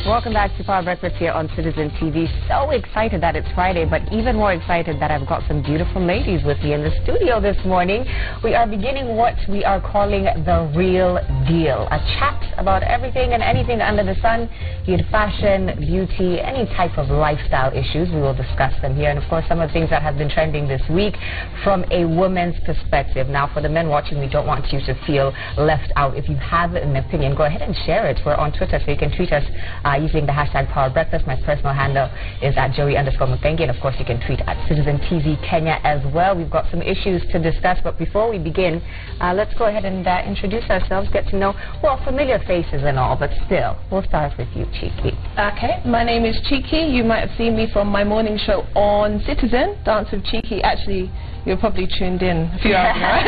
Welcome back to Power Breakfast here on Citizen TV. So excited that it's Friday, but even more excited that I've got some beautiful ladies with me in the studio this morning. We are beginning what we are calling the real deal. A chat about everything and anything under the sun, be it fashion, beauty, any type of lifestyle issues. We will discuss them here. And of course, some of the things that have been trending this week from a woman's perspective. Now, for the men watching, we don't want you to feel left out. If you have an opinion, go ahead and share it. We're on Twitter, so you can tweet us using the hashtag Power Breakfast. My personal handle is at Joey_Mupengi, and of course you can tweet at Citizen TV Kenya as well. We've got some issues to discuss, but before we begin, let's go ahead and introduce ourselves, get to know, well, familiar faces and all, but still, we'll start with you, Cheeky. Okay, my name is Cheeky. You might have seen me from my morning show on Citizen, Dance with Cheeky. Actually, you're probably tuned in a few hours ago, right?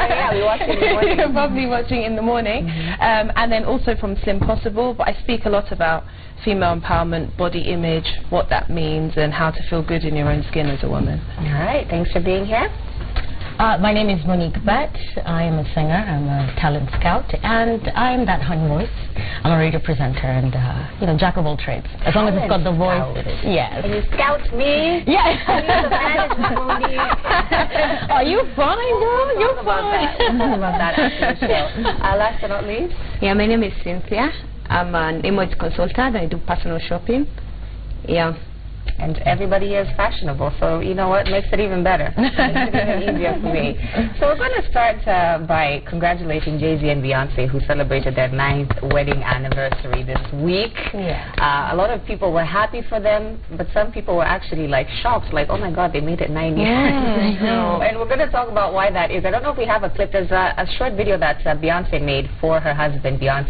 yeah, we watch it in the morning. You're probably watching in the morning. And then also from Slim Possible, but I speak a lot about female empowerment, body image, what that means, and how to feel good in your own skin as a woman. All right, thanks for being here. My name is Monique Butt. I am a singer, I'm a talent scout, and I'm that honey voice. I'm a radio presenter and, you know, jack of all trades. As long as it's got the voice. Yes. And you scout me. Yes. Are you fine, girl? You're fine. About that after the show. Last but not least. Yeah, my name is Cynthia. I'm an image consultant. I do personal shopping. Yeah. And everybody is fashionable, so you know what, makes it even better. Makes it even easier for me. So we're going to start by congratulating Jay-Z and Beyonce, who celebrated their 9th wedding anniversary this week. Yeah. A lot of people were happy for them, but some people were actually like shocked, like, oh my God, they made it 9 years. I know. And we're going to talk about why that is. I don't know if we have a clip. There's a short video that Beyonce made for her husband, Jay-Z,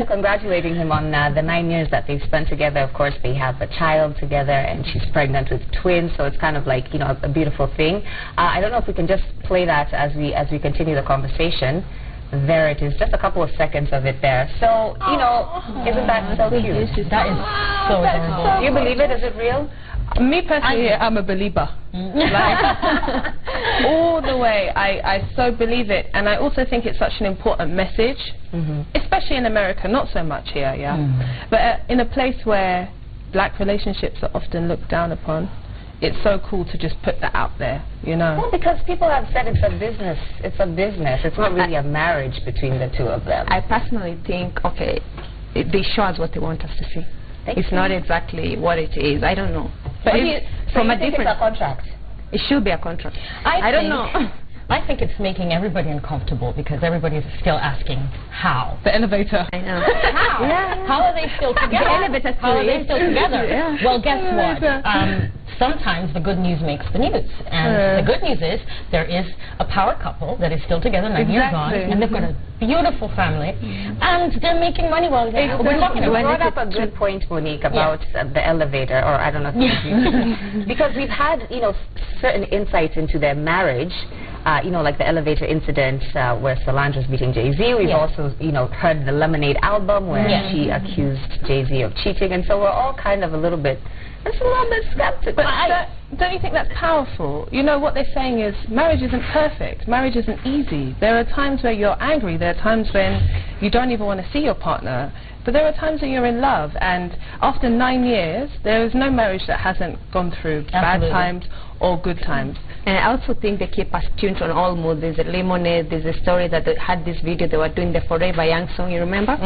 congratulating him on the 9 years that they've spent together. Of course, they have a child together, and she's pregnant with twins, so it's kind of like, you know, a beautiful thing. I don't know if we can just play that as we continue the conversation. There it is, just a couple of seconds of it there. So, you know, isn't that so cute? That is so adorable. Do you believe it? Is it real? Me personally, I'm a believer. Like, all the way, I so believe it, and I also think it's such an important message, especially in America, not so much here, but in a place where black relationships are often looked down upon, it's so cool to just put that out there, you know. Well, because people have said it's a business. It's a business. It's not really a marriage between the two of them. I personally think, okay, they show us what they want us to see. It's not exactly what it is. I don't know. But from a different it's a contract. It should be a contract. I don't know. I think it's making everybody uncomfortable because everybody is still asking how. The elevator. I know. How? Yeah. How are they still together? The elevator. How are they still together? Yeah. Well, guess what? Sometimes the good news makes the news. And the good news is there is a power couple that is still together 9 years on, and they've got a beautiful family, and they're making money while they're talking You about it. brought up a good point, Monique, about the elevator, or I don't know if you because we've had, you know, certain insights into their marriage. You know, like the elevator incident where Solange was meeting Jay-Z. We've also, you know, heard the Lemonade album where she accused Jay-Z of cheating, and so we're all kind of a little bit skeptical. But don't you think that's powerful? You know, what they're saying is marriage isn't perfect. Marriage isn't easy. There are times where you're angry. There are times when you don't even want to see your partner. But there are times when you're in love, and after 9 years, there is no marriage that hasn't gone through bad times or good times. And I also think they keep us tuned on all moods. There's a Lemonade, there's a story that they had this video, they were doing the Forever Young song, you remember?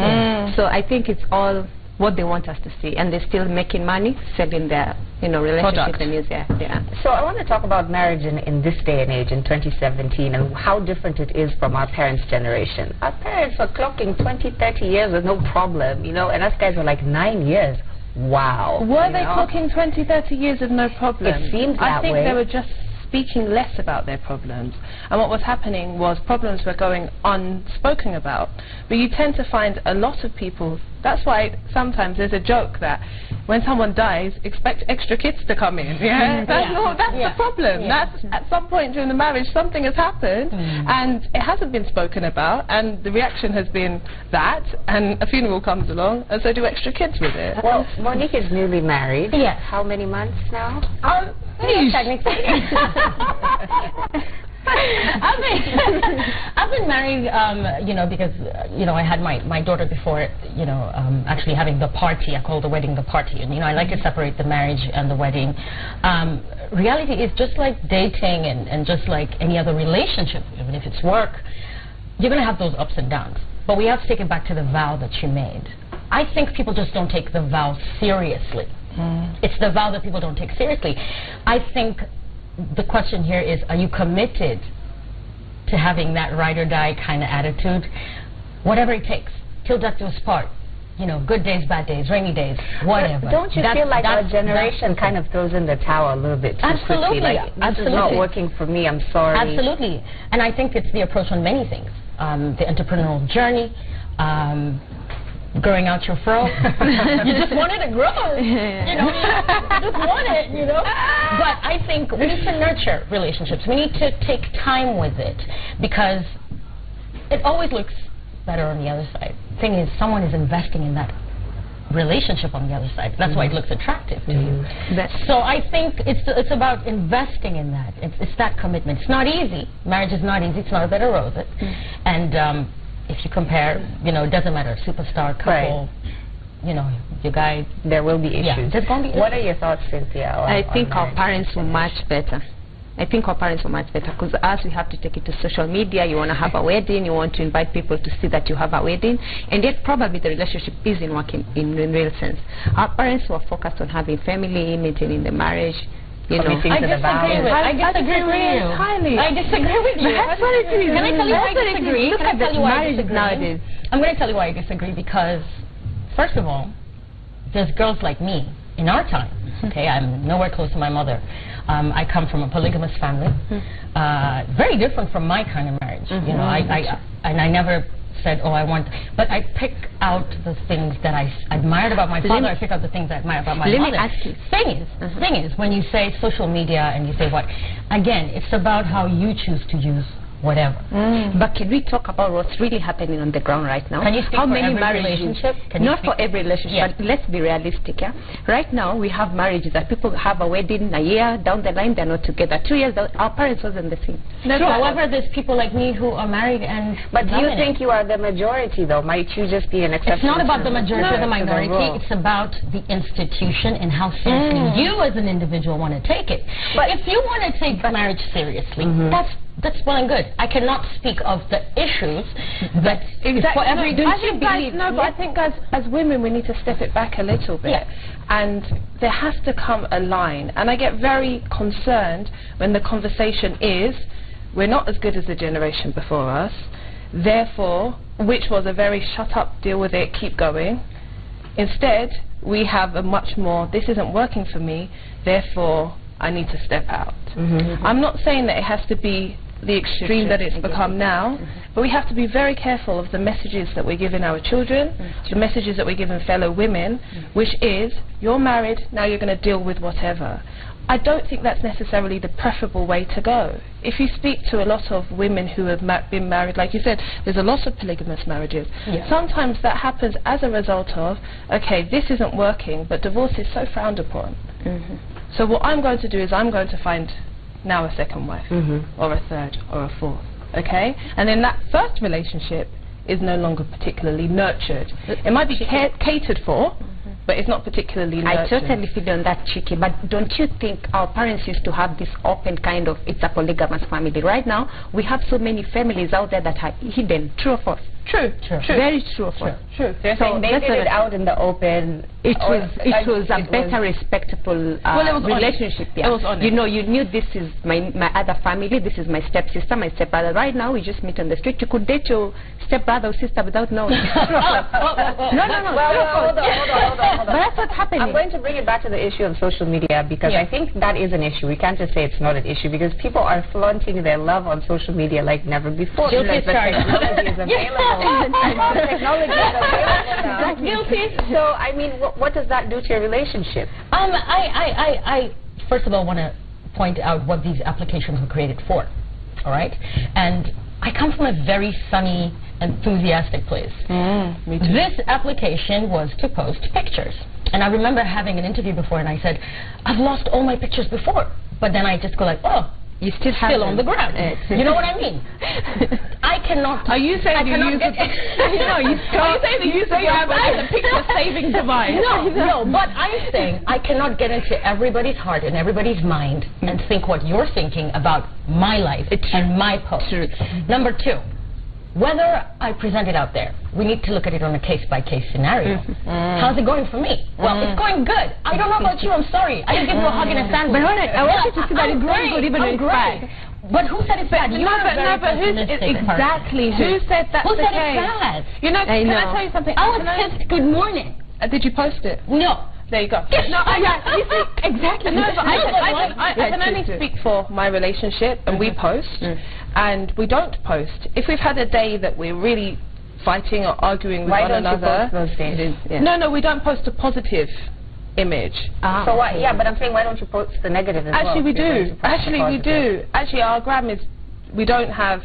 So I think it's all what they want us to see, and they're still making money, selling their, you know, relationship and music. So I want to talk about marriage in this day and age, in 2017, and how different it is from our parents' generation. Our parents were clocking 20, 30 years with no problem, you know, and us guys were like 9 years. Wow. Were they clocking 20, 30 years with no problem? It seems that way. I think they were just speaking less about their problems, and what was happening was problems were going unspoken about. But you tend to find a lot of people, that's why sometimes there's a joke that when someone dies, expect extra kids to come in. That's the problem. That's at some point during the marriage something has happened and it hasn't been spoken about, and the reaction has been that, and a funeral comes along, and so do extra kids with it. Well, Monique is newly married. Yes. How many months now? Technically. I've been married, you know, because, you know, I had my daughter before, you know, actually having the party. I call the wedding the party. And, you know, I like to separate the marriage and the wedding. Reality is just like dating and just like any other relationship, even if it's work, you're going to have those ups and downs. But we have to take it back to the vow that you made. I think people just don't take the vow seriously. It's the vow that people don't take seriously. I think the question here is, are you committed to having that ride or die kind of attitude? Whatever it takes, till death do us part. You know, good days, bad days, rainy days, whatever. But don't you feel like our generation kind of throws in the towel a little bit too quickly? Like, this is not working for me, I'm sorry. Absolutely. And I think it's the approach on many things. The entrepreneurial journey, growing out your fro. You just want it to grow. You know, you just want it, you know. But I think we need to nurture relationships. We need to take time with it, because it always looks better on the other side. Thing is, someone is investing in that relationship on the other side. That's why it looks attractive to you. So I think it's about investing in that. It's that commitment. It's not easy. Marriage is not easy. It's not a bed of roses. And if you compare, you know, it doesn't matter, superstar, couple, you know, your guy. There will be issues. Yeah, there's going to be issues. What are your thoughts, Cynthia? I think our parents were much better. I think our parents were much better, because us, we have to take it to social media. You want to have a wedding, you want to invite people to see that you have a wedding, and yet probably the relationship isn't working in real sense. Our parents were focused on having family, maintaining the marriage. You know, I disagree with you. Highly. I disagree with you. That's what it is. Can I tell you why I disagree? Look at the marriage nowadays. I'm going to tell you why I disagree, because, first of all, there's girls like me in our time. Okay, I'm nowhere close to my mother. I come from a polygamous family, very different from my kind of marriage. You know, I never said, oh, I want, but I pick out the things that I admired about my father. I pick out the things I admire about my mother. Let me ask you. Thing is, when you say social media and you say what, again, it's about how you choose to use whatever. But can we talk about what's really happening on the ground right now? Can you speak how for many every marriages? Not for every relationship, but let's be realistic. Yeah? Right now, we have marriages that people have a wedding a year down the line, they're not together. 2 years down, our parents wasn't the same. No, however, there's people like me who are married and. But do you think you are the majority, though? Might you just be an exception? It's not about the majority or the minority. It's about the institution and how seriously you as an individual want to take it. But if you want to take marriage seriously, that's well and good. I cannot speak of the issues, but for every but I think as women we need to step it back a little bit, and there has to come a line. And I get very concerned when the conversation is, we're not as good as the generation before us, therefore, which was a very shut up, deal with it, keep going. Instead, we have a much more, this isn't working for me, therefore I need to step out. I'm not saying that it has to be the extreme that it's become now, but we have to be very careful of the messages that we're giving our children, the messages that we're giving fellow women, which is, you're married, now you're going to deal with whatever. I don't think that's necessarily the preferable way to go. If you speak to a lot of women who have been married, like you said, there's a lot of polygamous marriages. Sometimes that happens as a result of, okay, this isn't working, but divorce is so frowned upon. So what I'm going to do is I'm going to find now a second wife, or a third, or a fourth, okay? And then that first relationship is no longer particularly nurtured. It might be catered for, but it's not particularly nurtured. I totally feel on that, Chiki, but don't you think our parents used to have this open kind of, it's a polygamous family. Right now, we have so many families out there that are hidden. True or false? True. Very true or false? True. So they did it out in the open. It was a better, respectable relationship. It was honest. You know, you knew this is my other family, this is my stepsister, my stepbrother. Right now, we just meet on the street. You could date your stepbrother or sister without knowing. No. Hold on. But that's what's happening. I'm going to bring it back to the issue of social media, because I think that is an issue. We can't just say it's not an issue, because people are flaunting their love on social media like never before. Guilty as charged. Technology is available. Technology is available now. That's guilty. So, I mean, what does that do to your relationship? I first of all want to point out what these applications were created for. All right? And I come from a very sunny, enthusiastic place. Me too. This application was to post pictures. And I remember having an interview before, and I said, I've lost all my pictures before. But then I just go like, oh, you still on the ground. You know what I mean? I cannot. Are you saying you use it? No, you say the use of gram as a picture saving device? No, but I'm saying I cannot get into everybody's heart and everybody's mind and think what you're thinking about my life and my post. Number two, whether I present it out there, we need to look at it on a case-by-case scenario. How's it going for me? Well, it's going good. I don't know about you. I'm sorry. I didn't give you a hug and a sandwich. But I want you to see that it's going good even when it's bad. But who said it's bad? Who said that's who the said case? It's bad? You know, can I tell you something? I was pissed. Good morning. Did you post it? No. There you go. No, you see, exactly. No, but I can only speak for my relationship, and we post, and we don't post. If we've had a day that we're really fighting or arguing with one another, you post those days? No, we don't post a positive image. So why? Yeah, but I'm saying, why don't you post the negative as Actually, well? we do. Actually, we do. Actually, our gram is, we don't have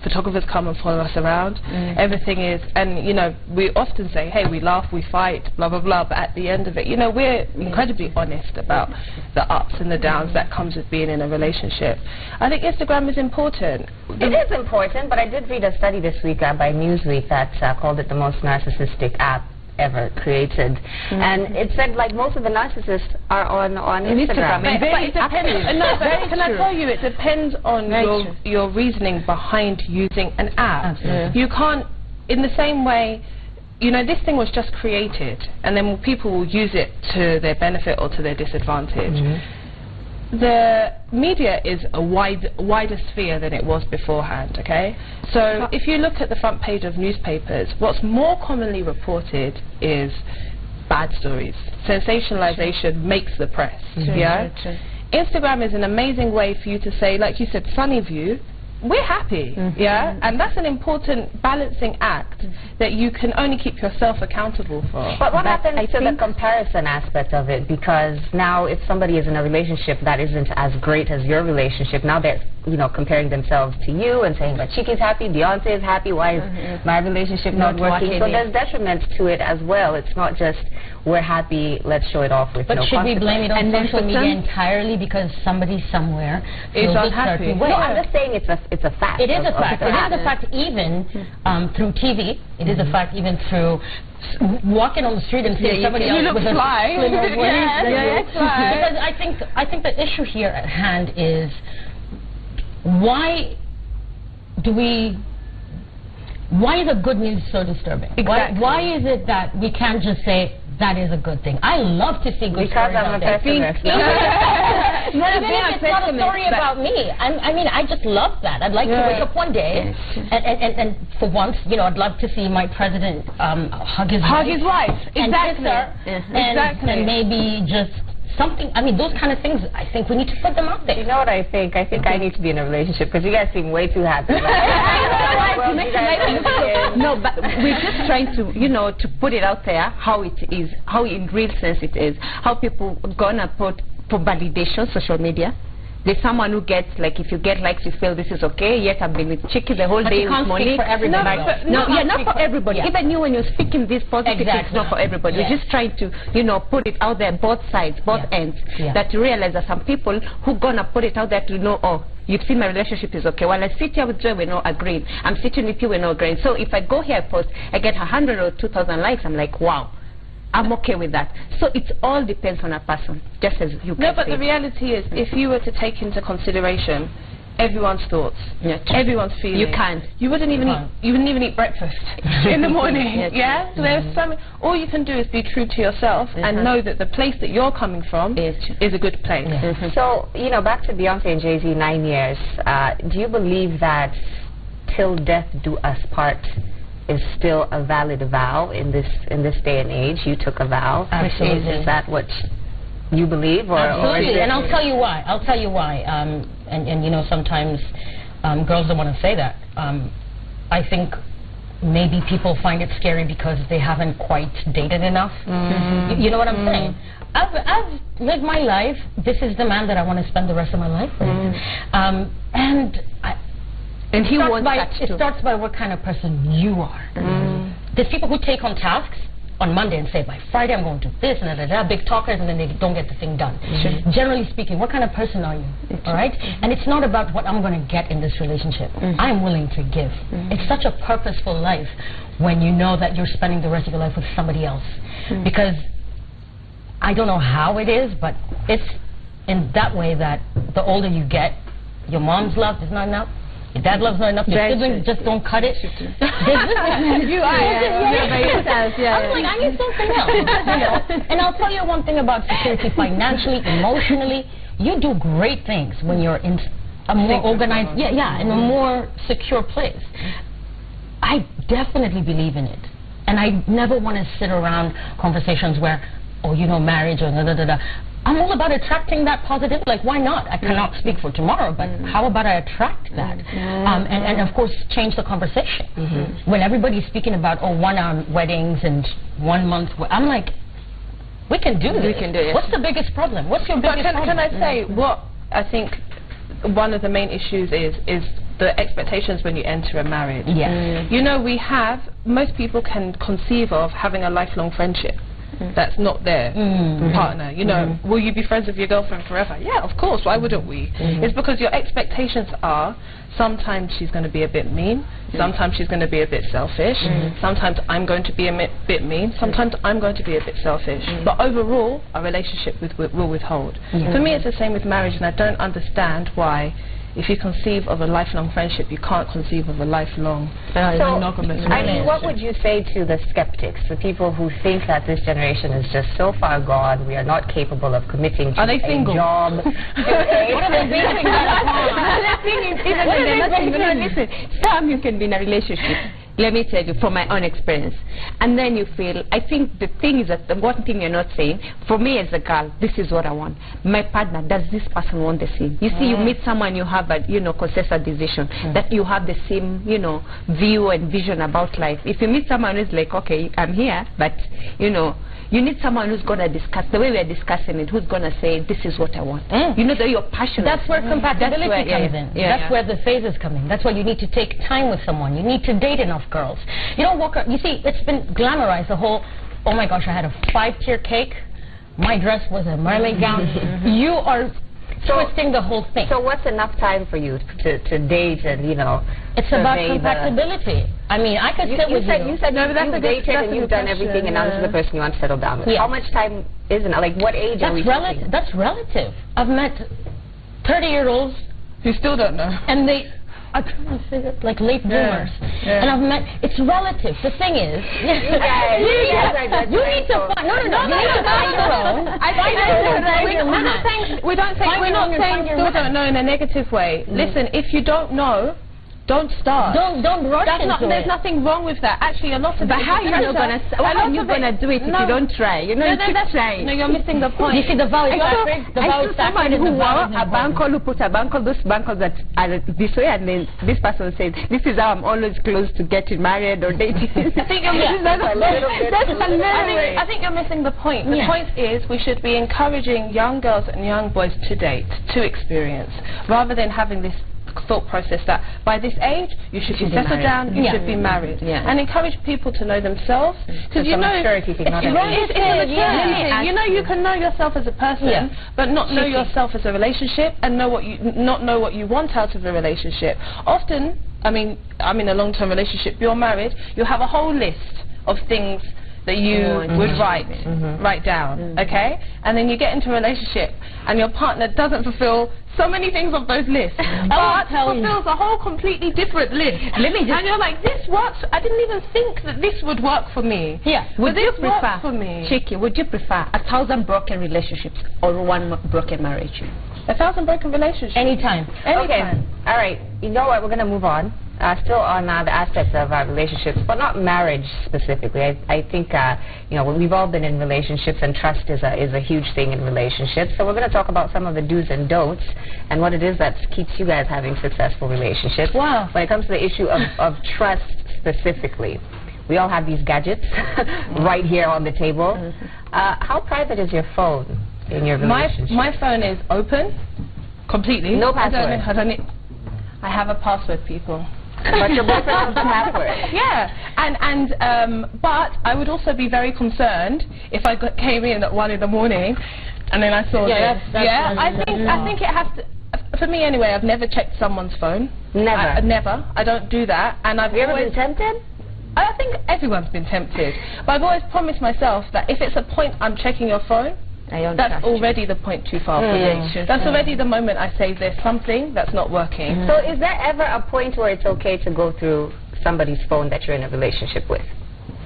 photographers come and follow us around. Everything is, and you know, we often say, hey, we laugh, we fight, blah blah blah, but at the end of it, you know, we're incredibly honest about the ups and the downs that comes with being in a relationship. I think Instagram is important. It is important, but I did read a study this week by Newsweek that called it the most narcissistic app ever created, and it said like most of the narcissists are on Instagram. But it depends. No, but can I tell you, it depends on your reasoning behind using an app. You can't, in the same way, you know, this thing was just created, and then people will use it to their benefit or to their disadvantage. The media is a wider sphere than it was beforehand, okay? So if you look at the front page of newspapers, what's more commonly reported is bad stories. Sensationalization makes the press, yeah? Instagram is an amazing way for you to say, like you said, sunny view, we're happy, yeah? And that's an important balancing act that you can only keep yourself accountable for. But what happens to the comparison aspect of it? Because now if somebody is in a relationship that isn't as great as your relationship, now they're, you know, comparing themselves to you and saying, but Chiki's happy, Beyonce is happy, why is my relationship not working? So there's detriments to it as well. It's not just, we're happy, let's show it off with no consequence. But should we blame it on social media entirely because somebody somewhere feels a certain way? No, I'm just saying it's a fact. It is a fact. It is a fact even through TV. It is a fact even through walking on the street and seeing somebody else with a slimmer waist. Because I think the issue here at hand is why is a good news so disturbing? Exactly. Why is it that we can't just say that is a good thing? I love to see good stories out there. Because I'm a pessimist. Even if it's not a story about me. I mean, I just love that. I'd like to wake up one day and for once, you know, I'd love to see my president hug his wife. Exactly. And maybe just something, I mean, those kind of things, I think we need to put them out there. You know what I think? I think I need to be in a relationship because you guys seem way too happy. No, but we're just trying to, you know, to put it out there how it is, how in real sense it is, how people gonna put for validation, social media. There's someone who gets, like, if you get likes, you feel this is okay, yet I've been with Chiki the whole day with Monique. For everybody. Not for everybody. Yeah. Even you, when you're speaking this positive, it's not for everybody. We're just trying to, you know, put it out there, both sides, both ends, that you realize that some people who gonna put it out there to know, oh, you've seen my relationship is okay. While I sit here with Joy, we're not agreeing. I'm sitting with you, we're not agreeing. So if I go here, I post, I get 100 or 2,000 likes, I'm like, wow. I'm okay with that. So it all depends on a person, just as you can. No, but the reality is, if you were to take into consideration everyone's thoughts, everyone's feelings, you wouldn't even eat breakfast in the morning. So there's something. All you can do is be true to yourself and know that the place that you're coming from is a good place. So, you know, back to Beyonce and Jay-Z, 9 years. Do you believe that till death do us part is still a valid vow in this day and age? You took a vow. Absolutely. Is that what you believe? Absolutely. And I'll tell you why. And you know, sometimes girls don't want to say that. I think maybe people find it scary because they haven't quite dated enough. You know what I'm saying? I've lived my life. This is the man that I want to spend the rest of my life with. And it starts by what kind of person you are. There's people who take on tasks on Monday and say, by Friday I'm going to do this and big talkers, and then they don't get the thing done. Generally speaking, what kind of person are you? All right? And it's not about what I'm going to get in this relationship. I'm willing to give. It's such a purposeful life when you know that you're spending the rest of your life with somebody else. Because I don't know how it is, but it's in that way that the older you get, your mom's love is not enough. Your dad loves not enough. Your siblings just don't cut it. I'm like, I need something else. You know? And I'll tell you one thing about security, financially, emotionally, you do great things when you're in a more organized, in a more secure place. I definitely believe in it, and I never want to sit around conversations where, oh, you know, marriage or da-da-da-da. I'm all about attracting that positive. Like, why not? I cannot speak for tomorrow, but how about I attract that? And of course, change the conversation. When everybody's speaking about, oh, 1 hour weddings and 1 month, I'm like, we can do this. We can do it. What's the biggest problem? What's your biggest problem? Can I say what I think one of the main issues is the expectations when you enter a marriage. You know, most people can conceive of having a lifelong friendship. That's not their partner. You know, will you be friends with your girlfriend forever? Yeah, of course. Why wouldn't we? It's because your expectations are sometimes she's going to be a bit mean, sometimes she's going to be a bit selfish, sometimes I'm going to be a bit mean, sometimes I'm going to be a bit selfish. But overall, a relationship will withhold. For me, it's the same with marriage, and I don't understand why, if you conceive of a lifelong friendship, you can't conceive of a lifelong monogamous relationship. I mean, what would you say to the skeptics, the people who think that this generation is just so far gone, we are not capable of committing to a job? What are they thinking? Listen, some you can be in a relationship. Let me tell you from my own experience. And then you feel, I think the thing is that the one thing you're not saying, for me as a girl, this is what I want. My partner, does this person want the same? You see, you meet someone, you have a, consensus decision, that you have the same, view and vision about life. If you meet someone who's like, okay, I'm here, but, you need someone who's going to discuss, the way we are discussing it, who's going to say, this is what I want. You know that you're passionate. That's where compatibility comes in. That's where the phases come in. That's why you need to take time with someone. You need to date enough girls. You don't walk around. You see, it's been glamorized, the whole, oh my gosh, I had a 5-tier cake. My dress was a mermaid gown. You are twisting the whole thing. So what's enough time for you to date and, It's about compatibility. I mean, I could sit with you. You said you've dated and you've done everything, and now this is the person you want to settle down with. How much time isn't it? Like, what age are we talking? That's relative. I've met 30-year-olds who still don't know. And they are trying to figure, like, late bloomers. And I've met, it's relative. The thing is, you need to find, you need to find your own. We're not saying still don't know in a negative way. Listen, if you don't know, don't start. Don't rush into it. There's nothing wrong with that. Actually, a lot of it. But how are you gonna do it if you don't try? You keep trying. No, you're missing the point. You see the value I saw someone who wore a bangle, who put a bangle, those bangles that are this way, and then this person said, "This is how I'm always close to getting married or dating." I think you're missing I think you're missing the point. The point is we should be encouraging young girls and young boys to date, to experience, rather than having this thought process that by this age you should be settled down, you should be married, and encourage people to know themselves, because you know you can know yourself as a person, but not know yourself as a relationship, and not know what you want out of a relationship. Often, I mean, I'm in a long-term relationship, you're married, you have a whole list of things that you would write down, okay? And then you get into a relationship and your partner doesn't fulfill so many things of those lists, but fulfills a whole completely different list. And you're like, this works. I didn't even think that this would work for me. Would you prefer, Chiki, would you prefer 1,000 broken relationships or 1 broken marriage? 1,000 broken relationships. Anytime. Okay. All right. You know what? We're going to move on. Still on the aspects of relationships, but not marriage specifically. I think we've all been in relationships, and trust is a huge thing in relationships. So we're going to talk about some of the do's and don'ts, and what it is that keeps you guys having successful relationships. Wow. When it comes to the issue of trust specifically, we all have these gadgets right here on the table. How private is your phone in your relationship? My phone is open completely. No password. I have a password, people. But your boyfriend was password. Yeah, but I would also be very concerned if I came in at 1 in the morning and then I saw this. I think it has to. For me anyway, I've never checked someone's phone. Never. Never. I don't do that. And I've ever been tempted? I think everyone's been tempted. But I've always promised myself that if it's a point I'm checking your phone, that's already the point too far for me. That's already the moment I say there's something that's not working. So is there ever a point where it's okay to go through somebody's phone that you're in a relationship with?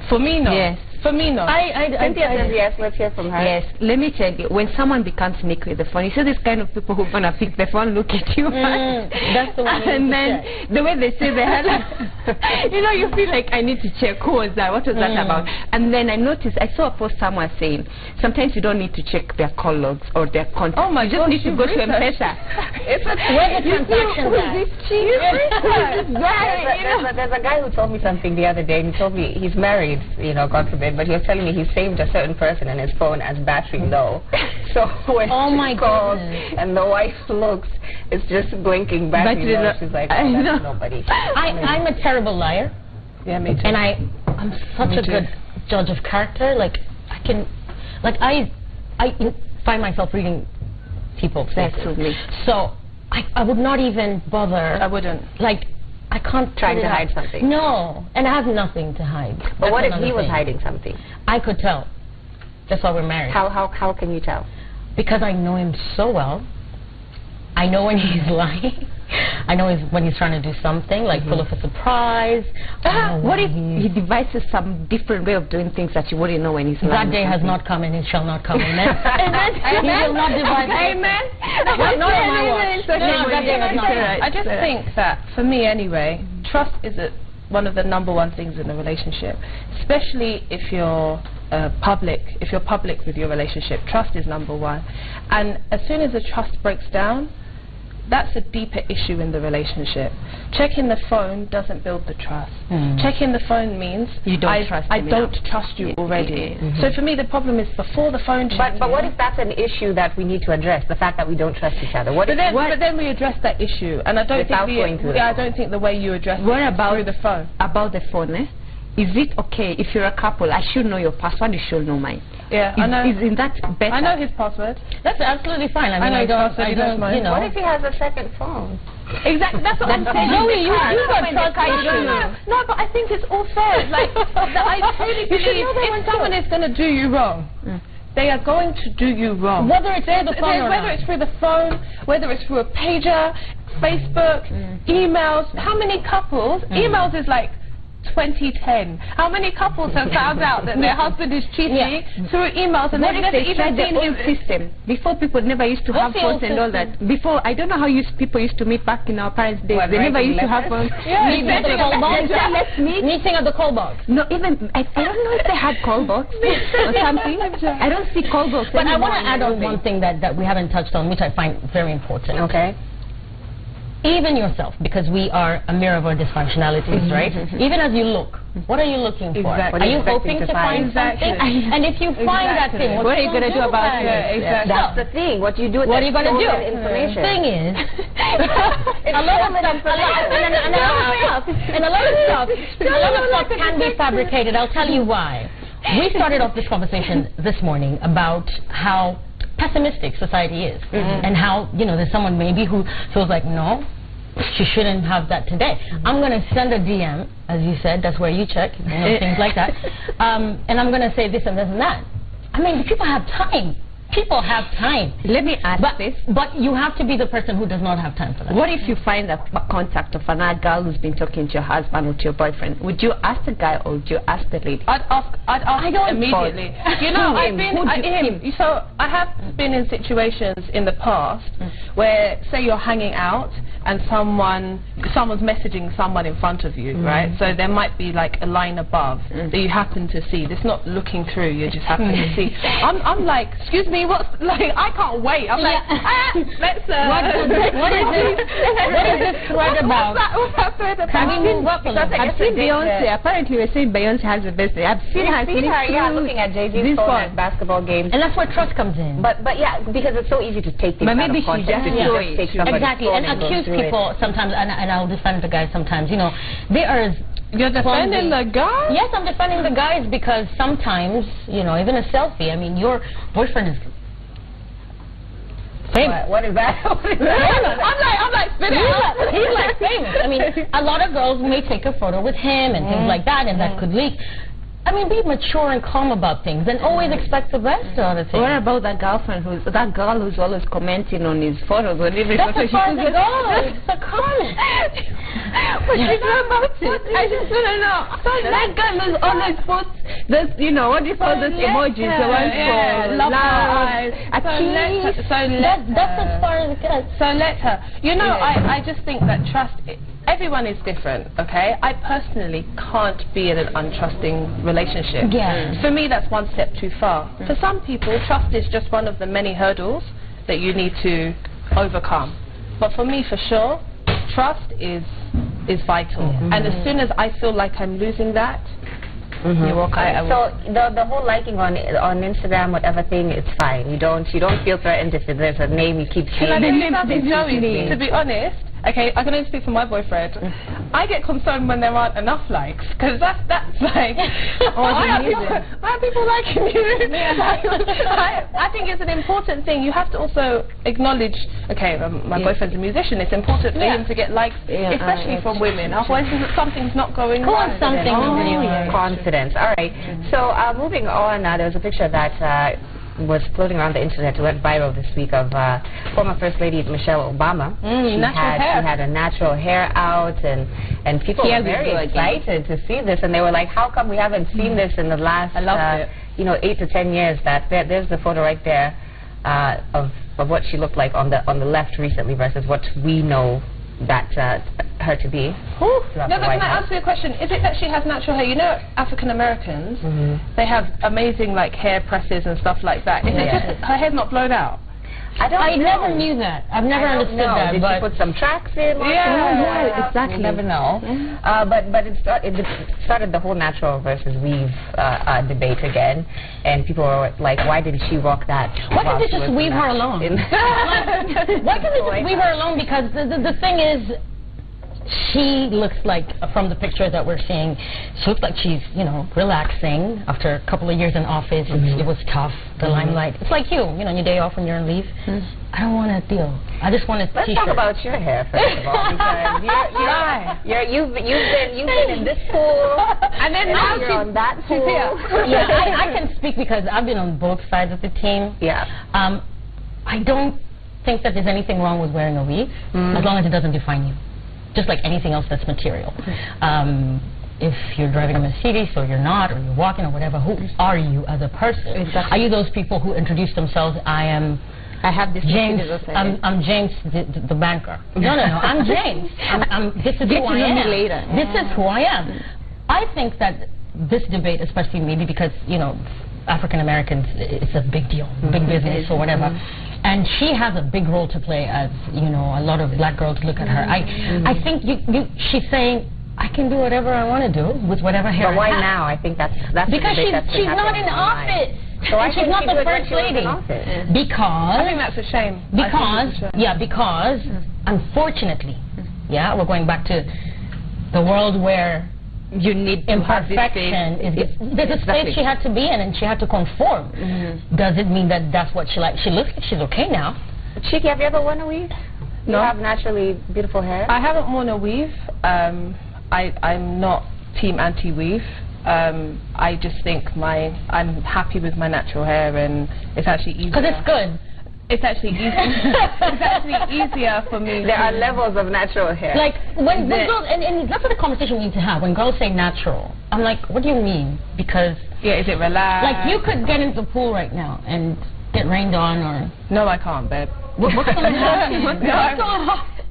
For me, no. Yes. For me, no. Cynthia says yes. Let's hear from her. Yes. Let me tell you, when someone becomes sneaky with the phone, you see this kind of people who are going to pick the phone, look at you. That's the one. And then the way they say the hello, you know, you feel like, I need to check who was that, what was that about? And then I noticed, I saw a post someone saying, sometimes you don't need to check their call logs or their contact. Oh my God, you just need to go to M-Pesa. It's where the transactions are. There's a guy who told me something the other day, and he told me he's married, you know, God forbid, but he was telling me he saved a certain person in his phone as battery low. So when she calls and the wife looks, it's just blinking battery low. She's like, oh, that's nobody. I'm a terrible liar. Yeah, me too. And I'm such a good judge of character. Like, I find myself reading people's faces. So I would not even bother. I wouldn't. Like, I can't try to hide something. No, and I have nothing to hide. But what if he was hiding something? I could tell. That's why we're married. How can you tell? Because I know him so well. I know when he's lying. I know when he's trying to do something, like full of a surprise. What if he devises some different way of doing things that you wouldn't know when he's lying? That day has not come and it shall not come. Amen. Amen. He will not devise. Amen. Not on my watch. I just think that, for me anyway, trust is one of the #1 things in a relationship, especially if you're public with your relationship. Trust is #1, and as soon as the trust breaks down, that's a deeper issue in the relationship. Checking the phone doesn't build the trust. Checking the phone means you don't trust I don't trust you already. So for me, the problem is before the phone check. But what if that's an issue that we need to address? The fact that we don't trust each other. But then we address that issue, and I don't think the way you address it is through the phone. About the phone, is it okay if you're a couple? I should know your password. You should know mine. Yeah, I know. Isn't that better? I know his password. That's absolutely fine. I mean, I don't, you know. What if he has a second phone? Exactly. That's what I'm saying. No, you got trust issues. No, but I think it's all fair. Like, I truly believe if someone is going to do you wrong, they are going to do you wrong. Whether it's through the phone or whether it's through the phone, whether it's through a pager, Facebook, emails. How many couples? Emails is like 2010. How many couples have found out that their husband is cheating through emails and they've never even seen his system? Before, people never used to have phones and all that. Before, I don't know how people used to meet back in our parents' days. They never used to have phones. Meeting at the call box. Meeting at the call box. No, even I don't know if they had call box or something. I don't see call box. But I want to add on one thing that we haven't touched on, which I find very important. Okay. Even yourself, because we are a mirror of our dysfunctionalities, right? Even as you look, what are you looking for? Exactly. Are you hoping to find something? And if you find that thing, what are you going to do about it? Exactly. That's the thing. What you do? What are you going to do? Information. The thing is, a lot of stuff can be fabricated. I'll tell you why. We started off this conversation this morning about how pessimistic society is, and how, you know, there's someone maybe who feels like, no, she shouldn't have that today. I'm going to send a DM, as you said, that's where you check, you know, things like that, and I'm going to say this and this and that. I mean, people have time. People have time. Let me ask this. But you have to be the person who does not have time for that. What if you find a contact of another girl who's been talking to your husband or to your boyfriend? Would you ask the guy or would you ask the lady? I'd ask immediately. You know, I have been in situations in the past where, say, you're hanging out and someone's messaging someone in front of you, right? So there might be like a line above that you happen to see. It's not looking through. You just happen to see. I'm like, excuse me. me. What's like? I can't wait. I'm like, let's. What is this? What is this thread about? What's that thread about? I've seen Beyonce. Apparently, we're saying Beyonce has the best day. I've seen her. Yeah, looking at Jay-Z's phone at basketball games. And that's where trust comes in. But yeah, because it's so easy to take things But out maybe of context. she just Take somebody's exactly, phone and go accuse through people sometimes, and I'll defend the guys sometimes. You know, they are. You're defending the guys? Yes, I'm defending the guys because sometimes, you know, even a selfie. I mean, your boyfriend is famous. What is that? I'm like, he's like famous. I mean, a lot of girls may take a photo with him and things like that, and that could leak. I mean, be mature and calm about things, and always expect the best out of things. What about that girl who's always commenting on his photos on every That's photo? as far as it goes. It's a comment. What you know about it? I just want to know. So that guy who's always posts this, you know, what do you call those emojis? The ones for love, That's as far as it goes. So let her. You know, I just think that trust. Everyone is different, okay? I personally can't be in an untrusting relationship. Yeah. For me, that's one step too far. For some people, trust is just one of the many hurdles that you need to overcome. But for me, for sure, trust is vital. And as soon as I feel like I'm losing that, you walk out. So the whole liking on Instagram, whatever thing, it's fine. You don't feel threatened if there's a name you keep seeing. Can I tell you something, Joey? To be honest, okay, I can only speak for my boyfriend. I get concerned when there aren't enough likes, because that's like, why are people liking you? I think it's an important thing. You have to also acknowledge, okay, my boyfriend's a musician. It's important for him to get likes, especially from women. Otherwise, something's not going right. Confidence. All right. So moving on, there was a picture that was floating around the internet. It went viral this week of former First Lady Michelle Obama. She had a natural hair out, and people were very excited to see this, and they were like, how come we haven't seen this in the last 8 to 10 years? That there's the photo right there of what she looked like on the left recently versus what we know that her to be. Can I ask you a question? Is it that she has natural hair? You know, African Americans, they have amazing like hair presses and stuff like that. Is it just her hair's not blown out? I never knew that. I've never understood that. Did she put some tracks in? Exactly. You never know. But it started the whole natural versus weave debate again, and people were like, why didn't she rock that? Why can't they just weave her alone? Why can't they just weave her alone? Because the thing is, she looks like, from the picture that we're seeing, she looks like she's, you know, relaxing after a couple of years in office. It was tough, the limelight. It's like you know, your day off when you're on leave. I don't want a deal. I just want a Let's talk about your hair first of all, because you've been in this pool, and then now you're on that pool. I can speak because I've been on both sides of the team. I don't think that there's anything wrong with wearing a weave, as long as it doesn't define you. Just like anything else that's material. If you're driving a Mercedes or you're not, or you're walking or whatever, who are you as a person? Are you those people who introduce themselves, I have this James, I'm James the banker. No, I'm James. This is who I am. This is who I am. I think that this debate, especially maybe because, you know, African Americans, it's a big deal, big business or whatever. And she has a big role to play, as you know, a lot of black girls look at her. I think she's saying, I can do whatever I want to do with whatever hair. But why now? I think that's because she's not in office. So and she's not the first lady. Because I think that's a shame. Because unfortunately, we're going back to the world where you need imperfection. There's a space she had to be in, and she had to conform. Does it mean that that's what she likes? She looks like she's okay now. Cheeky, have you ever worn a weave? No. You have naturally beautiful hair? I haven't worn a weave. I'm not team anti-weave. I just think I'm happy with my natural hair, and it's actually easier. Because it's good. It's actually easier. It's actually easier for me. There are levels of natural hair. Like when girls, and that's the conversation we need to have. When girls say natural, I'm like, what do you mean? Because is it relaxed? Like you could get into the pool right now and get rained on, or no, I can't, babe. What's going to happen?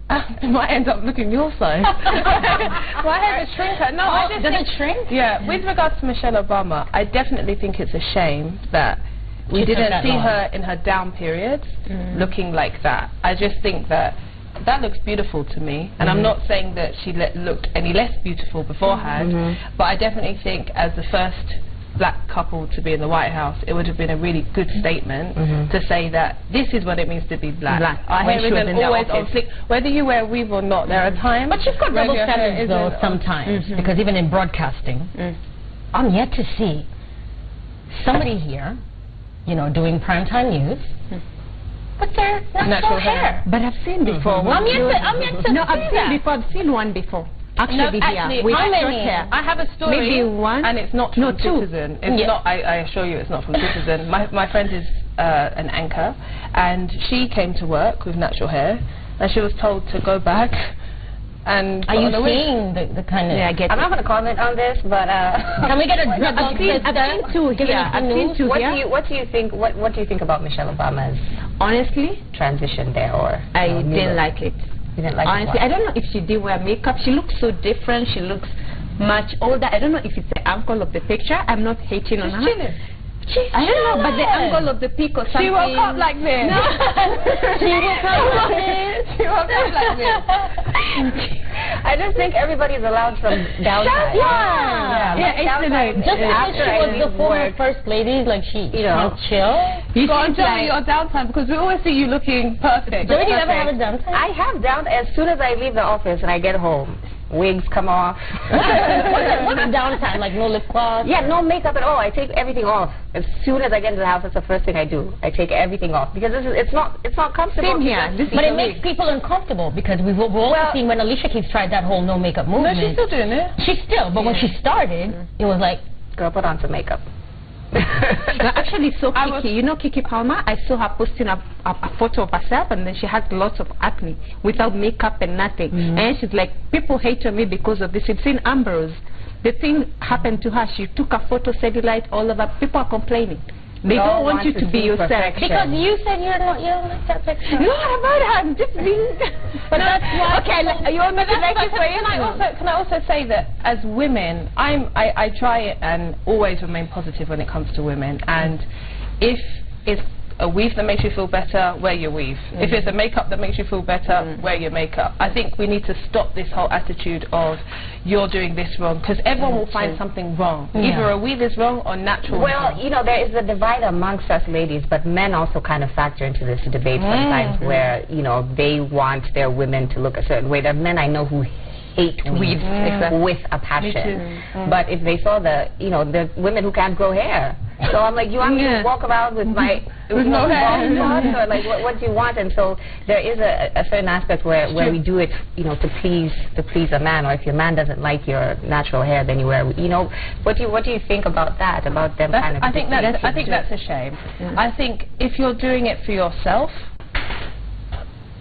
I might end up looking your size. My hair is shrinker. No, does it shrink? Yeah. With regards to Michelle Obama, I definitely think it's a shame that we didn't see her in her down periods looking like that. I just think that looks beautiful to me, and I'm not saying that she looked any less beautiful beforehand, but I definitely think as the first black couple to be in the White House, it would have been a really good statement to say that this is what it means to be black. Our hair isn't always on flick. Whether you wear a weave or not, there are times. But you've got double standards though sometimes, because even in broadcasting, I'm yet to see somebody here, you know, doing primetime news, but they're natural hair. But I've seen before. I'm yet to no, I've seen one before. Actually, here, with short hair. I have a story, maybe one, and it's not from Citizen. It's not. I assure you, it's not from Citizen. My friend is an anchor, and she came to work with natural hair, and she was told to go back. And are you seeing the kind of? Yeah, I get. I'm not going to comment on this, but can we get a drip? I've seen two here. What do you think? What do you think about Michelle Obama's honestly transition there? Or I didn't like it. You didn't like honestly, I don't know if she did wear makeup. She looks so different. She looks much older. I don't know if it's the angle of the picture. I'm not hating on her. I don't know, but the angle of the peak or something. She woke up like this. No. She woke up like this. She woke up like this. I just think everybody's allowed some downtime. Just after she was the former first lady, like she, you know, chill. You can't tell me your downtime because we always see you looking perfect. Do you ever have a downtime? I have downtime as soon as I leave the office and I get home. Wigs come off. What's downtime? Like no lip gloss? Yeah, no makeup at all. I take everything off. As soon as I get into the house, that's the first thing I do. I take everything off because it's not comfortable. Same here. But it makes people uncomfortable because we've also seen when Alicia Keys tried that whole no makeup movement. No, she's still doing it. She's still, but when she started, it was like, girl, put on some makeup. Actually, so Kiki, you know Kiki Palmer? I saw her posting a photo of herself, and then she had lots of acne without makeup and nothing. And she's like, people hate on me because of this. It's in Ambrose. The thing happened to her. She took a photo, cellulite all over. People are complaining. They don't want you to be yourself. Because you said you don't like that picture. No, I'm just being. But that's why. Okay, you want me to like it for you? Can I also say that as women, I try and always remain positive when it comes to women. And if it's a weave that makes you feel better, wear your weave. If it's a makeup that makes you feel better, wear your makeup. I think we need to stop this whole attitude of you're doing this wrong, because everyone will find something wrong. Either a weave is wrong or natural. Well, you know, there is a divide amongst us ladies, but men also kind of factor into this debate sometimes where, you know, they want their women to look a certain way. There are men I know who hate weaves with a passion. But if they saw the women who can't grow hair, so I'm like, you want me to walk around with my with no hair, or like what do you want? And so there is a certain aspect where we do it, you know, to please a man, or if your man doesn't like your natural hair, then you wear, you know. What do you think about that? About them kind of? I think that's a shame. I think if you're doing it for yourself,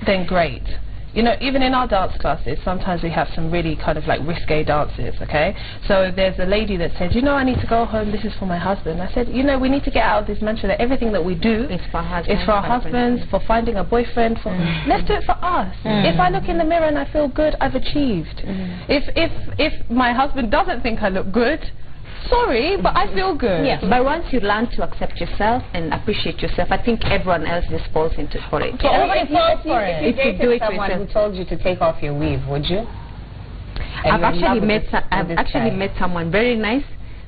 then great. You know, even in our dance classes, sometimes we have some really kind of like risque dances, okay? So there's a lady that said, you know, I need to go home, this is for my husband. I said, you know, we need to get out of this mantra that everything that we do is for our husbands, for finding a boyfriend, for let's do it for us. If I look in the mirror and I feel good, I've achieved. If my husband doesn't think I look good, sorry, but I feel good. Yeah, but once you learn to accept yourself and appreciate yourself, I think everyone else just falls into for it. So everybody falls for it. If you do it for yourself, who told you to take off your weave, would you? I've actually met someone very nice,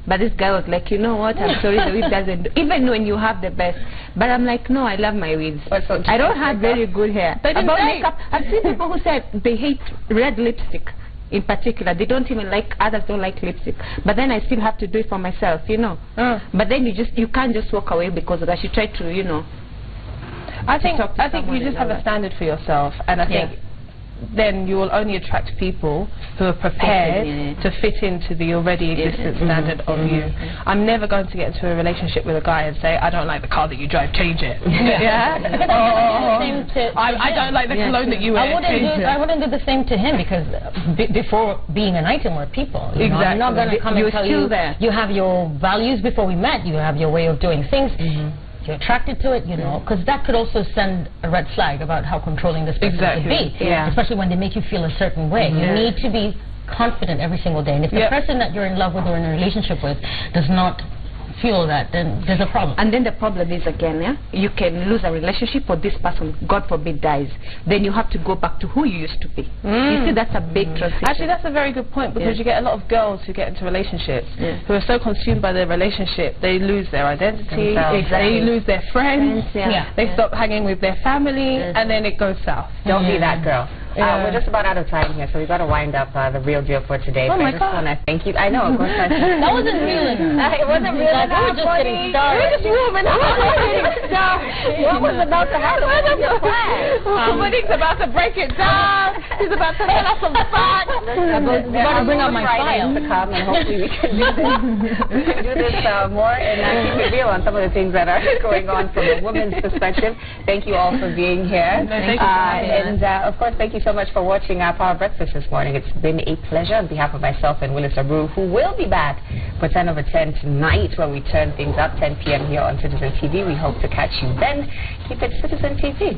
but this guy was like, you know what? I'm sorry, the weave doesn't. Even when you have the best, but I'm like, no, I love my weaves. I don't have very good hair. About makeup, I've seen people who said they hate red lipstick. In particular, they don't even like, others don't like lipstick, but then I still have to do it for myself, you know. But then you can't just walk away because of that. You try to, you know. I think you just have a standard for yourself, and I think then you will only attract people who are prepared to fit into the already existent standard of you. I'm never going to get into a relationship with a guy and say, I don't like the car that you drive, change it. I don't like the cologne that you wear, I wouldn't do the same to him, because before being an item, we're people. You know? I'm not going to come and tell you, you have your values before we met, you have your way of doing things. You're attracted to it, you know, because that could also send a red flag about how controlling this person could be, especially when they make you feel a certain way. You need to be confident every single day, and if the person that you're in love with or in a relationship with does not fuel that, then there's a problem. And then the problem is again, you can lose a relationship or this person, God forbid, dies. Then you have to go back to who you used to be. You see, that's a big transition. Actually, that's a very good point, because you get a lot of girls who get into relationships who are so consumed by their relationship, they lose their identity, they lose their friends, they stop hanging with their family, and then it goes south. Don't be that girl. We're just about out of time here, so we've got to wind up the real deal for today. Oh, my I just God. want to thank you. I know, of course. That wasn't real enough. It wasn't real enough. We were just getting started. We were just warming up. What was about to happen? What was your plan? Monique's about to break it down. She's about to tell us some facts. We're about to bring out my file. To come, and hopefully we can do this. We can do this more and keep it real on some of the things that are going on from a woman's perspective. Thank you all for being here. Thank you. And of course, thank you so much for watching our Power Breakfast this morning. It's been a pleasure on behalf of myself and Willis Abreu, who will be back for 10 over 10 tonight when we turn things up, 10 p.m. here on Citizen TV. We hope to catch you then. Keep it Citizen TV.